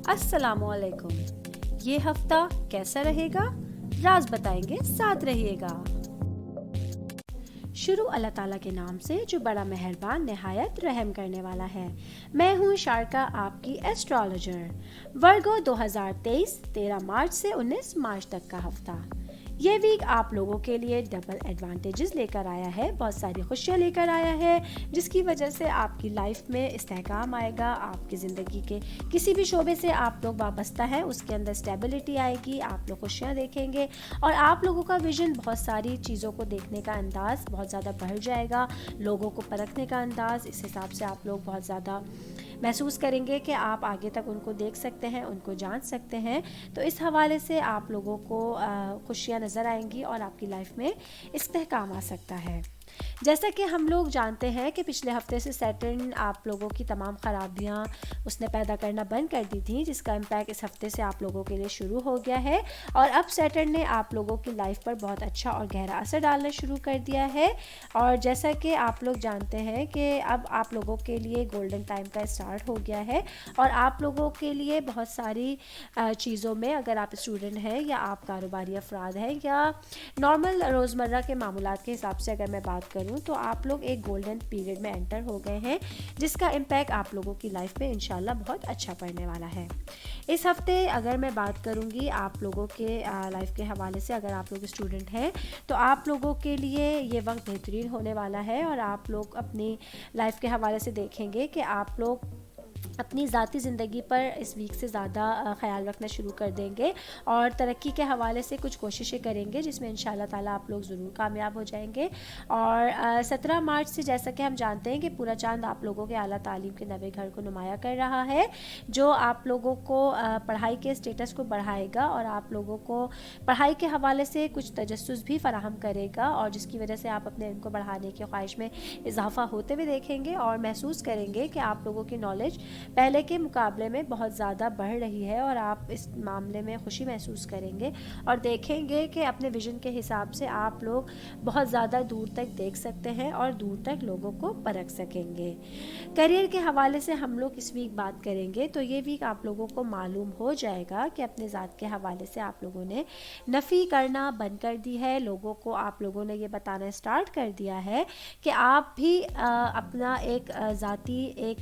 السلام علیکم. یہ ہفتہ کیسا رہے گا؟ راز بتائیں گے، ساتھ رہیے گا. شروع اللہ تعالیٰ کے نام سے جو بڑا مہربان نہایت رحم کرنے والا ہے. میں ہوں شارکا، آپ کی ایسٹرالوجر. ورگو 2023 13 مارچ سے 19 مارچ تک کا ہفتہ. یہ ویک آپ لوگوں کے لیے ڈبل ایڈوانٹیجز لے کر آیا ہے، بہت ساری خوشیاں لے کر آیا ہے، جس کی وجہ سے آپ کی لائف میں استحکام آئے گا. آپ کی زندگی کے کسی بھی شعبے سے آپ لوگ وابستہ ہیں اس کے اندر اسٹیبلٹی آئے گی، آپ لوگ خوشیاں دیکھیں گے اور آپ لوگوں کا ویژن، بہت ساری چیزوں کو دیکھنے کا انداز بہت زیادہ بڑھ جائے گا. لوگوں کو پرکھنے کا انداز، اس حساب سے آپ لوگ بہت زیادہ محسوس کریں گے کہ آپ آگے تک ان کو دیکھ سکتے ہیں، ان کو جان سکتے ہیں. تو اس حوالے سے آپ لوگوں کو خوشیاں نظر آئیں گی اور آپ کی لائف میں استحکام آ سکتا ہے. جیسا کہ ہم لوگ جانتے ہیں کہ پچھلے ہفتے سے سیٹرن آپ لوگوں کی تمام خرابیاں اس نے پیدا کرنا بند کر دی تھیں، جس کا امپیکٹ اس ہفتے سے آپ لوگوں کے لیے شروع ہو گیا ہے. اور اب سیٹرن نے آپ لوگوں کی لائف پر بہت اچھا اور گہرا اثر ڈالنا شروع کر دیا ہے. اور جیسا کہ آپ لوگ جانتے ہیں کہ اب آپ لوگوں کے لیے گولڈن ٹائم کا اسٹارٹ ہو گیا ہے اور آپ لوگوں کے لیے بہت ساری چیزوں میں، اگر آپ اسٹوڈنٹ ہیں یا آپ کاروباری افراد ہیں یا نارمل روزمرہ کے معاملات کے حساب سے اگر میں بات کروں، تو آپ لوگ ایک گولڈن پیریڈ میں انٹر ہو گئے ہیں، جس کا امپیکٹ آپ لوگوں کی لائف میں انشاءاللہ بہت اچھا پڑنے والا ہے. اس ہفتے اگر میں بات کروں گی آپ لوگوں کے لائف کے حوالے سے، اگر آپ لوگ اسٹوڈنٹ ہیں تو آپ لوگوں کے لیے یہ وقت بہترین ہونے والا ہے اور آپ لوگ اپنی لائف کے حوالے سے دیکھیں گے کہ آپ لوگ اپنی ذاتی زندگی پر اس ویک سے زیادہ خیال رکھنا شروع کر دیں گے اور ترقی کے حوالے سے کچھ کوششیں کریں گے، جس میں انشاءاللہ تعالیٰ آپ لوگ ضرور کامیاب ہو جائیں گے. اور 17 مارچ سے جیسا کہ ہم جانتے ہیں کہ پورا چاند آپ لوگوں کے اعلیٰ تعلیم کے نوے گھر کو نمایاں کر رہا ہے، جو آپ لوگوں کو پڑھائی کے اسٹیٹس کو بڑھائے گا اور آپ لوگوں کو پڑھائی کے حوالے سے کچھ تجسس بھی فراہم کرے گا، اور جس کی وجہ سے آپ اپنے علم کو بڑھانے کی خواہش میں اضافہ ہوتے ہوئے دیکھیں گے اور محسوس کریں گے کہ آپ لوگوں کی نالج پہلے کے مقابلے میں بہت زیادہ بڑھ رہی ہے اور آپ اس معاملے میں خوشی محسوس کریں گے اور دیکھیں گے کہ اپنے ویژن کے حساب سے آپ لوگ بہت زیادہ دور تک دیکھ سکتے ہیں اور دور تک لوگوں کو پرکھ سکیں گے. کریئر کے حوالے سے ہم لوگ اس ویک بات کریں گے تو یہ ویک آپ لوگوں کو معلوم ہو جائے گا کہ اپنے ذات کے حوالے سے آپ لوگوں نے نفی کرنا بند کر دی ہے. لوگوں کو آپ لوگوں نے یہ بتانا اسٹارٹ کر دیا ہے کہ آپ بھی اپنا ایک ذاتی ایک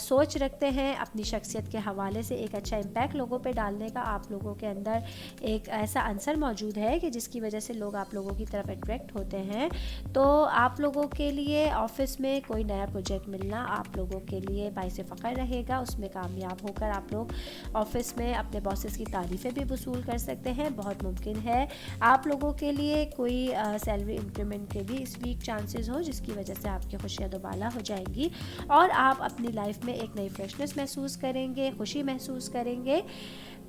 سوچ رکھتے ہیں، اپنی شخصیت کے حوالے سے ایک اچھا امپیکٹ لوگوں پہ ڈالنے کا آپ لوگوں کے اندر ایک ایسا عنصر موجود ہے کہ جس کی وجہ سے لوگ آپ لوگوں کی طرف اٹریکٹ ہوتے ہیں. تو آپ لوگوں کے لیے آفس میں کوئی نیا پروجیکٹ ملنا آپ لوگوں کے لیے باعث فخر رہے گا. اس میں کامیاب ہو کر آپ لوگ آفس میں اپنے باسز کی تعریفیں بھی وصول کر سکتے ہیں. بہت ممکن ہے آپ لوگوں کے لیے کوئی سیلری انکریمنٹ کے بھی اس ویک چانسز ہوں، جس کی وجہ سے آپ کی خوشیاں دوبالا ہو جائیں گی اور آپ اپنی لائف میں ایک نئی فریشنس محسوس کریں گے، خوشی محسوس کریں گے.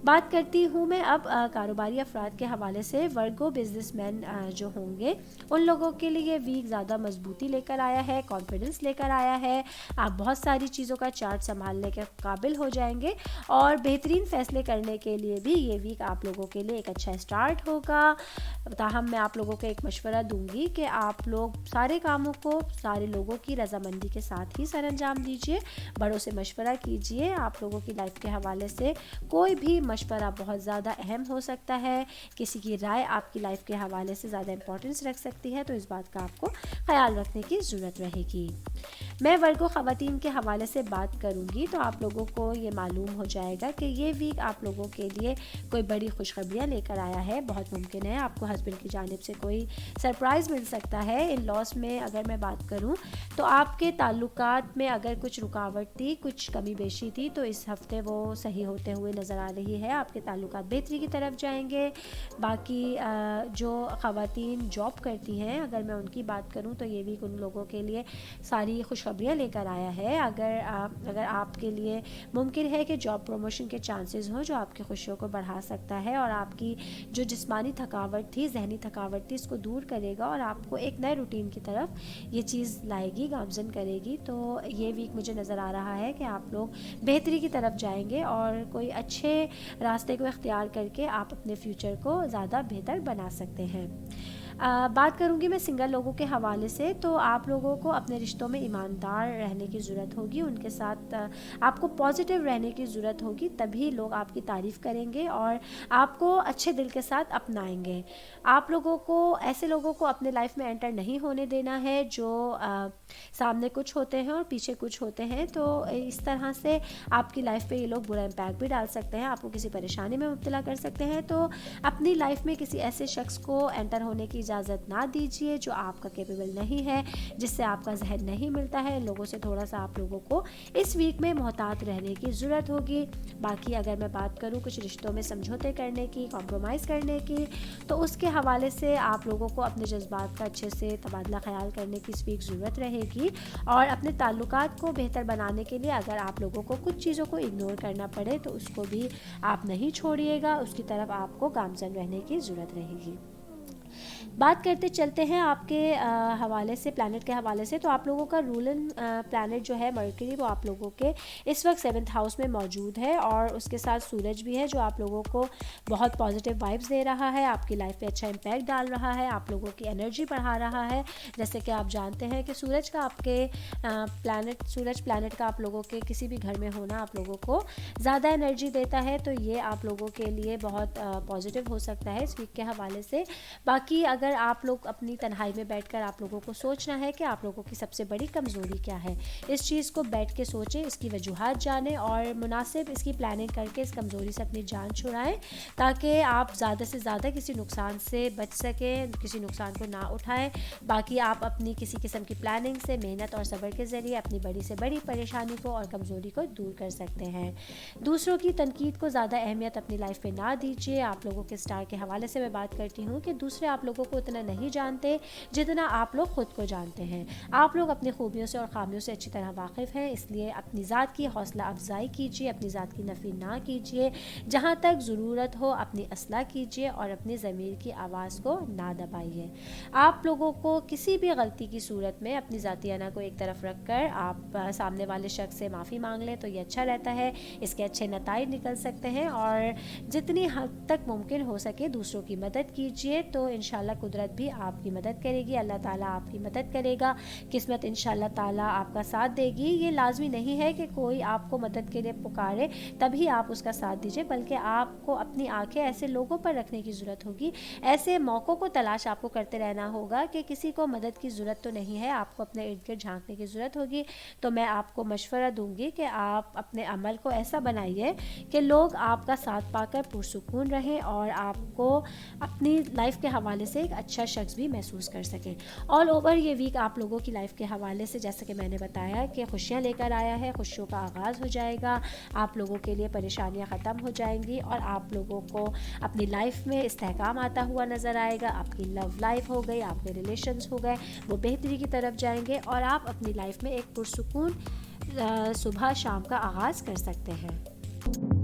بات کرتی ہوں میں اب کاروباری افراد کے حوالے سے. ورگو بزنس مین جو ہوں گے ان لوگوں کے لیے ویک زیادہ مضبوطی لے کر آیا ہے، کانفیڈنس لے کر آیا ہے. آپ بہت ساری چیزوں کا چارٹ سنبھالنے کے قابل ہو جائیں گے اور بہترین فیصلے کرنے کے لیے بھی یہ ویک آپ لوگوں کے لیے ایک اچھا اسٹارٹ ہوگا. تاہم میں آپ لوگوں کو ایک مشورہ دوں گی کہ آپ لوگ سارے کاموں کو سارے لوگوں کی رضامندی کے ساتھ ہی سر انجام دیجیے. بڑوں سے مشورہ کیجیے. آپ لوگوں کی لائف کے حوالے سے کوئی بھی مشورہ بہت زیادہ اہم ہو سکتا ہے، کسی کی رائے آپ کی لائف کے حوالے سے زیادہ امپورٹنس رکھ سکتی ہے، تو اس بات کا آپ کو خیال رکھنے کی ضرورت رہے گی. میں ورگو خواتین کے حوالے سے بات کروں گی تو آپ لوگوں کو یہ معلوم ہو جائے گا کہ یہ ویک آپ لوگوں کے لیے کوئی بڑی خوشخبریاں لے کر آیا ہے. بہت ممکن ہے آپ کو ہسبینڈ کی جانب سے کوئی سرپرائز مل سکتا ہے. ان لاس میں اگر میں بات کروں تو آپ کے تعلقات میں اگر کچھ رکاوٹ تھی، کچھ کمی بیشی تھی، تو اس ہفتے وہ صحیح ہوتے ہوئے نظر آ رہی ہے. آپ کے تعلقات بہتری کی طرف جائیں گے. باقی جو خواتین جاب کرتی ہیں اگر میں ان کی بات کروں تو یہ ویک ان لوگوں کے لیے ساری خوشخبریاں لے کر آیا ہے. اگر آپ کے لیے ممکن ہے کہ جاب پروموشن کے چانسز ہوں جو آپ کی خوشیوں کو بڑھا سکتا ہے اور آپ کی جو جسمانی تھکاوٹ تھی، ذہنی تھکاوٹ تھی، اس کو دور کرے گا اور آپ کو ایک نئے روٹین کی طرف یہ چیز لائے گی، گامزن کرے گی. تو یہ ویک مجھے نظر آ رہا ہے کہ آپ لوگ بہتری کی طرف جائیں گے اور کوئی اچھے راستے کو اختیار کر کے آپ اپنے فیوچر کو زیادہ بہتر بنا سکتے ہیں. بات کروں گی میں سنگل لوگوں کے حوالے سے، تو آپ لوگوں کو اپنے رشتوں میں ایماندار رہنے کی ضرورت ہوگی، ان کے ساتھ آپ کو پازیٹیو رہنے کی ضرورت ہوگی، تبھی لوگ آپ کی تعریف کریں گے اور آپ کو اچھے دل کے ساتھ اپنائیں گے۔ آپ لوگوں کو ایسے لوگوں کو اپنے لائف میں انٹر نہیں ہونے دینا ہے جو سامنے کچھ ہوتے ہیں اور پیچھے کچھ ہوتے ہیں، تو اس طرح سے آپ کی لائف پہ یہ لوگ برا امپیکٹ بھی ڈال سکتے ہیں، آپ کو کسی پریشانی میں مبتلا کر سکتے ہیں۔ تو اپنی لائف میں کسی ایسے شخص کو انٹر ہونے کی اجازت نہ دیجیے جو آپ کا کیپیبل نہیں ہے، جس سے آپ کا ذہن نہیں ملتا ہے۔ لوگوں سے تھوڑا سا آپ لوگوں کو اس ویک میں محتاط رہنے کی ضرورت ہوگی۔ باقی اگر میں بات کروں کچھ رشتوں میں سمجھوتے کرنے کی، کمپرومائز کرنے کی، تو اس کے حوالے سے آپ لوگوں کو اپنے جذبات کا اچھے سے تبادلہ خیال کرنے کی اس ویک ضرورت رہے گی، اور اپنے تعلقات کو بہتر بنانے کے لیے اگر آپ لوگوں کو کچھ چیزوں کو اگنور کرنا پڑے تو اس کو بھی آپ نہیں چھوڑیے گا، اس کی طرف آپ کو گامزن رہنے کی ضرورت رہے گی۔ بات کرتے چلتے ہیں آپ کے حوالے سے، پلانٹ کے حوالے سے، تو آپ لوگوں کا رولن پلانٹ جو ہے مرکری، وہ آپ لوگوں کے اس وقت 7th ہاؤس میں موجود ہے، اور اس کے ساتھ سورج بھی ہے جو آپ لوگوں کو بہت پازیٹیو وائبس دے رہا ہے، آپ کی لائف پہ اچھا امپیکٹ ڈال رہا ہے، آپ لوگوں کی انرجی بڑھا رہا ہے۔ جیسے کہ آپ جانتے ہیں کہ سورج کا آپ کے سورج پلانٹ کا آپ لوگوں کے کسی بھی گھر میں ہونا آپ لوگوں کو زیادہ انرجی دیتا ہے، تو یہ آپ لوگوں کے لیے بہت پازیٹیو ہو سکتا ہے اس ویک کے حوالے سے۔ باقی اگر آپ لوگ اپنی تنہائی میں بیٹھ کر آپ لوگوں کو سوچنا ہے کہ آپ لوگوں کی سب سے بڑی کمزوری کیا ہے، اس چیز کو بیٹھ کے سوچیں، اس کی وجوہات جانیں اور مناسب اس کی پلاننگ کر کے اس کمزوری سے اپنی جان چھڑائیں، تاکہ آپ زیادہ سے زیادہ کسی نقصان سے بچ سکیں، کسی نقصان کو نہ اٹھائیں۔ باقی آپ اپنی کسی قسم کی پلاننگ سے، محنت اور صبر کے ذریعے اپنی بڑی سے بڑی پریشانی کو اور کمزوری کو دور کر سکتے ہیں۔ دوسروں کی تنقید کو زیادہ اہمیت اپنی لائف پہ نہ دیجیے۔ آپ لوگوں کے سٹار کے حوالے سے میں بات کرتی ہوں کہ دوسرے آپ لوگوں کو اتنا نہیں جانتے جتنا آپ لوگ خود کو جانتے ہیں۔ آپ لوگ اپنی خوبیوں سے اور خامیوں سے اچھی طرح واقف ہیں، اس لیے اپنی ذات کی حوصلہ افزائی کیجیے، اپنی ذات کی نفی نہ کیجیے، جہاں تک ضرورت ہو اپنی اصلاح کیجیے اور اپنی ضمیر کی آواز کو نہ دبائیے۔ آپ لوگوں کو کسی بھی غلطی کی صورت میں اپنی ذاتی انا کو ایک طرف رکھ کر آپ سامنے والے شخص سے معافی مانگ لیں تو یہ اچھا رہتا ہے، اس کے اچھے نتائج نکل سکتے ہیں، اور جتنی حد تک ممکن ہو سکے دوسروں کی مدد کیجیے، تو انشاءاللہ قدرت بھی آپ کی مدد کرے گی، اللہ تعالیٰ آپ کی مدد کرے گا، قسمت انشاءاللہ تعالیٰ آپ کا ساتھ دے گی۔ یہ لازمی نہیں ہے کہ کوئی آپ کو مدد کے لیے پکارے تبھی آپ اس کا ساتھ دیجیے، بلکہ آپ کو اپنی آنکھیں ایسے لوگوں پر رکھنے کی ضرورت ہوگی، ایسے موقعوں کو تلاش آپ کو کرتے رہنا ہوگا کہ کسی کو مدد کی ضرورت تو نہیں ہے، آپ کو اپنے ارد گرد جھانکنے کی ضرورت ہوگی۔ تو میں آپ کو مشورہ دوں گی کہ آپ اپنے عمل کو ایسا بنائیے کہ لوگ آپ کا ساتھ پا کر پرسکون رہیں اور آپ کو اپنی لائف کے حوالے سے ایک اچھا شخص بھی محسوس کر سکیں۔ آل اوور یہ ویک آپ لوگوں کی لائف کے حوالے سے جیسا کہ میں نے بتایا کہ خوشیاں لے کر آیا ہے، خوشیوں کا آغاز ہو جائے گا، آپ لوگوں کے لیے پریشانیاں ختم ہو جائیں گی اور آپ لوگوں کو اپنی لائف میں استحکام آتا ہوا نظر آئے گا، آپ کی لو لائف ہو گئی، آپ کے ریلیشنز ہو گئے وہ بہتری کی طرف جائیں گے، اور آپ اپنی لائف میں ایک پرسکون صبح شام کا آغاز کر سکتے ہیں۔